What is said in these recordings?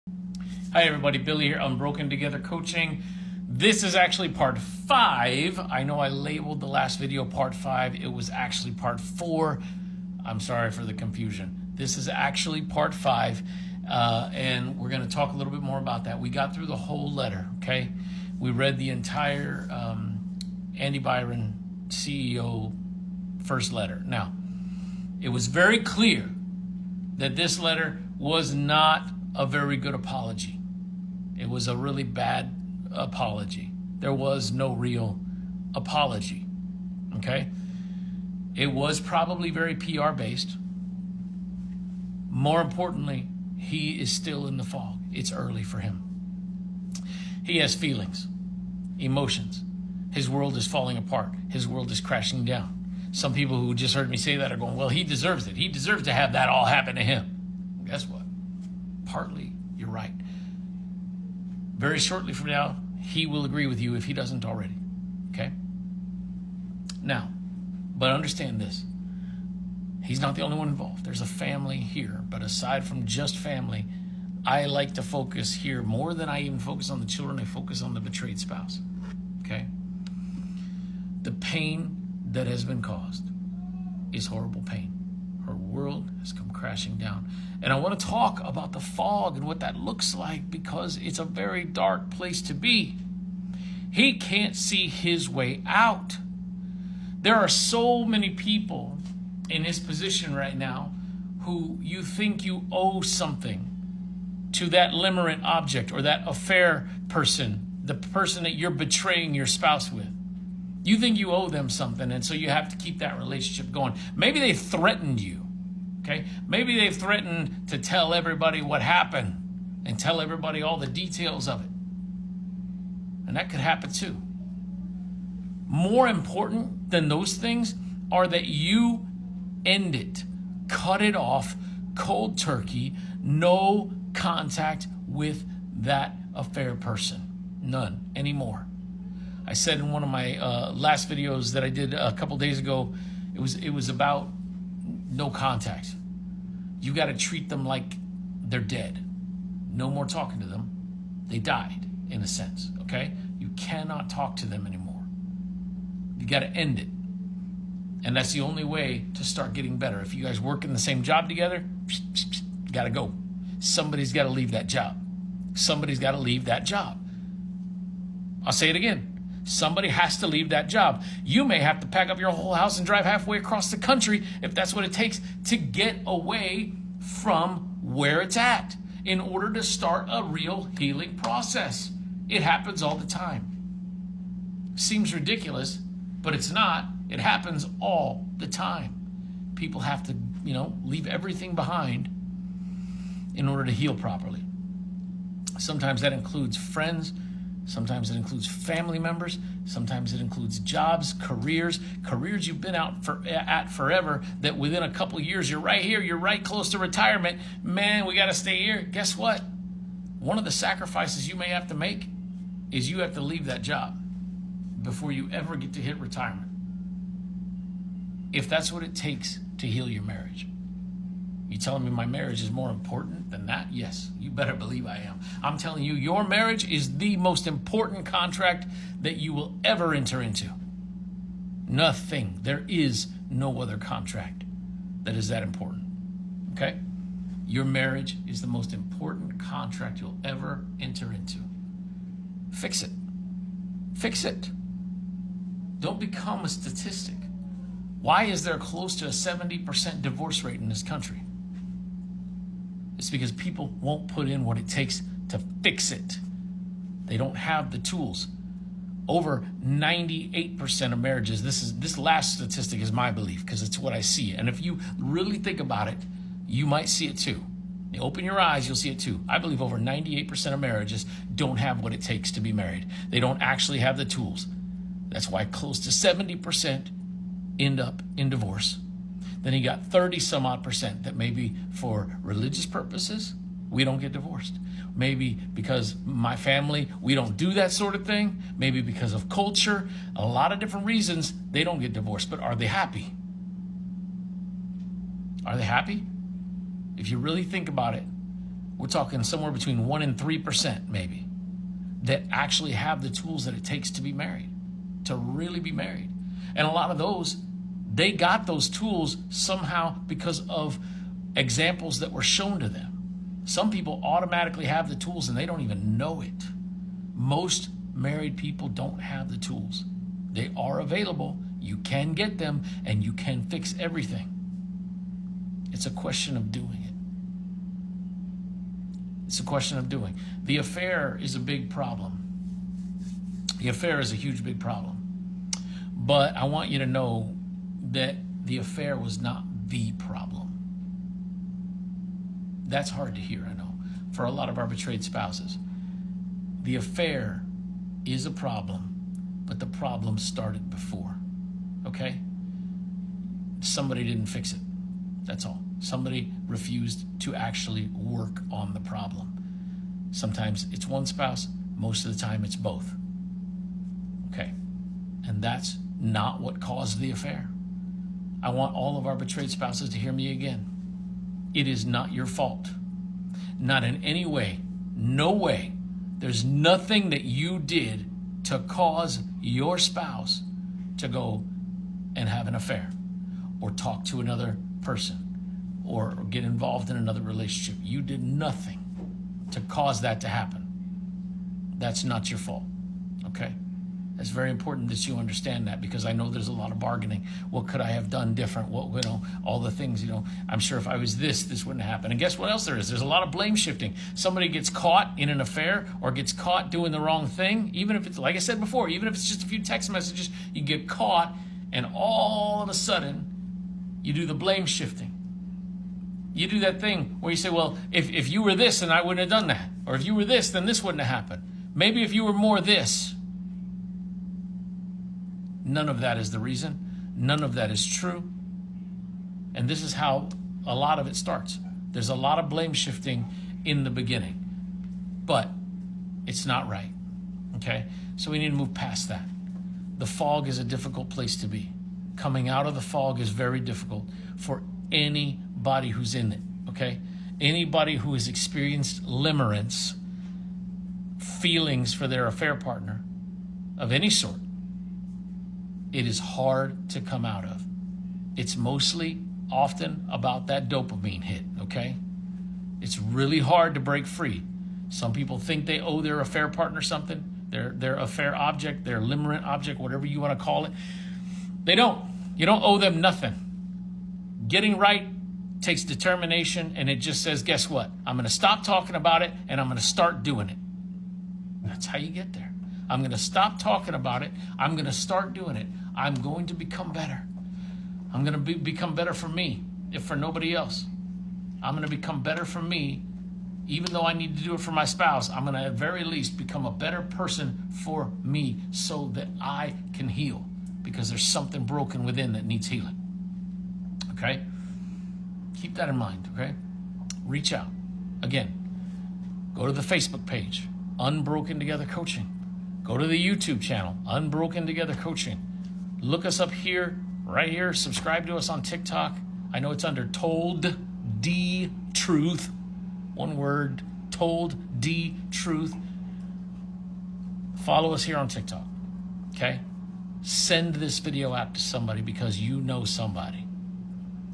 Hi everybody, Billy here, Unbroken Together Coaching. This is actually part 5. I know I labeled the last video part 5. It was actually part 4. I'm sorry for the confusion. This is actually part 5, and we're going to talk a little bit more about that. We got through the whole letter, okay? We read the entire Andy Byron CEO first letter. Now, it was very clear that this letter was not a very good apology. It was a really bad apology. There was no real apology, okay? It was probably very PR based. More importantly, he is still in the fog. It's early for him. He has feelings, emotions. His world is falling apart. His world is crashing down. Some people who just heard me say that are going, well, he deserves it. He deserves to have that all happen to him. Guess what? Partly, you're right. Very shortly from now, he will agree with you if he doesn't already. Okay? Now, but understand this. He's not the only one involved. There's a family here. But aside from just family, I like to focus here more than I even focus on the children. I focus on the betrayed spouse. Okay? The pain that has been caused is horrible pain. Her world has come crashing down. And I want to talk about the fog and what that looks like because it's a very dark place to be. He can't see his way out. There are so many people in his position right now who you think you owe something to that limerent object or that affair person, the person that you're betraying your spouse with. You think you owe them something, and so you have to keep that relationship going. Maybe they threatened you, okay? Maybe they've threatened to tell everybody what happened and tell everybody all the details of it. And that could happen too. More important than those things are that you end it, cut it off, cold turkey, no contact with that affair person. None anymore. I said in one of my last videos that I did a couple days ago, it was about no contact. You got to treat them like they're dead. No more talking to them. They died, in a sense, okay? You cannot talk to them anymore. You got to end it. And that's the only way to start getting better. If you guys work in the same job together, got to go. Somebody's got to leave that job. Somebody's got to leave that job. I'll say it again. Somebody has to leave that job. You may have to pack up your whole house and drive halfway across the country if that's what it takes to get away from where it's at in order to start a real healing process. It happens all the time. Seems ridiculous, but it's not. It happens all the time. People have to, leave everything behind in order to heal properly. Sometimes that includes friends. Sometimes it includes family members. Sometimes it includes jobs, careers you've been at forever that within a couple of years, you're right here, you're right close to retirement. Man, we got to stay here. Guess what? One of the sacrifices you may have to make is you have to leave that job before you ever get to hit retirement. If that's what it takes to heal your marriage. You telling me my marriage is more important than that? Yes, you better believe I am. I'm telling you, your marriage is the most important contract that you will ever enter into. Nothing. There is no other contract that is that important. Okay? Your marriage is the most important contract you'll ever enter into. Fix it. Fix it. Don't become a statistic. Why is there close to a 70% divorce rate in this country? It's because people won't put in what it takes to fix it. They don't have the tools. Over 98% of marriages, this last statistic is my belief because it's what I see. And if you really think about it, you might see it too. You open your eyes, you'll see it too. I believe over 98% of marriages don't have what it takes to be married. They don't actually have the tools. That's why close to 70% end up in divorce. Then you got 30 some odd percent that maybe for religious purposes, we don't get divorced. Maybe because my family, we don't do that sort of thing. Maybe because of culture, a lot of different reasons they don't get divorced. But are they happy? Are they happy? If you really think about it, We're talking somewhere between 1% and 3% maybe that actually have the tools that it takes to be married, to really be married. And a lot of those, they got those tools somehow because of examples that were shown to them. Some people automatically have the tools and they don't even know it. Most married people don't have the tools. They are available. You can get them and you can fix everything. It's a question of doing it. It's a question of doing. The affair is a big problem. The affair is a huge, big problem. But I want you to know that the affair was not the problem. That's hard to hear, I know, for a lot of our betrayed spouses. The affair is a problem, but the problem started before, okay? Somebody didn't fix it, that's all. Somebody refused to actually work on the problem. Sometimes it's one spouse, most of the time it's both, okay? And that's not what caused the affair. I want all of our betrayed spouses to hear me again. It is not your fault. Not in any way. No way. There's nothing that you did to cause your spouse to go and have an affair or talk to another person or get involved in another relationship. You did nothing to cause that to happen. That's not your fault, okay? It's very important that you understand that, because I know there's a lot of bargaining. What could I have done different? What, all the things, I'm sure if I was this wouldn't happen. And guess what else there is? There's a lot of blame shifting. Somebody gets caught in an affair or gets caught doing the wrong thing, even if it's, like I said before, even if it's just a few text messages, you get caught and all of a sudden you do the blame shifting. You do that thing where you say, well, if you were this, then I wouldn't have done that. Or if you were this, then this wouldn't have happened. Maybe if you were more this. None of that is the reason. None of that is true. And this is how a lot of it starts. There's a lot of blame shifting in the beginning, but it's not right, okay? So we need to move past that. The fog is a difficult place to be. Coming out of the fog is very difficult for anybody who's in it, okay? Anybody who has experienced limerence, feelings for their affair partner of any sort, it is hard to come out of. It's mostly often about that dopamine hit, okay? It's really hard to break free. Some people think they owe their affair partner something, their affair object, their limerent object, whatever you want to call it. They don't. You don't owe them nothing. Getting right takes determination, and it just says, guess what? I'm going to stop talking about it, and I'm going to start doing it. That's how you get there. I'm going to stop talking about it. I'm going to start doing it. I'm going to become better. I'm going to become better for me, if for nobody else. I'm going to become better for me, even though I need to do it for my spouse. I'm going to at very least become a better person for me so that I can heal, because there's something broken within that needs healing. Okay? Keep that in mind, okay? Reach out. Again, go to the Facebook page, Unbroken Together Coaching. Go to the YouTube channel, Unbroken Together Coaching. Look us up here, right here. Subscribe to us on TikTok. I know it's under Told D Truth. One word, Told D Truth. Follow us here on TikTok, okay? Send this video out to somebody because you know somebody.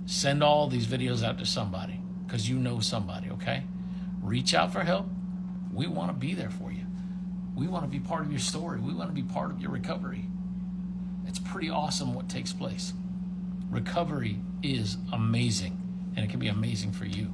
Send all these videos out to somebody because you know somebody, okay? Reach out for help. We want to be there for you. We want to be part of your story. We want to be part of your recovery. It's pretty awesome what takes place. Recovery is amazing, and it can be amazing for you.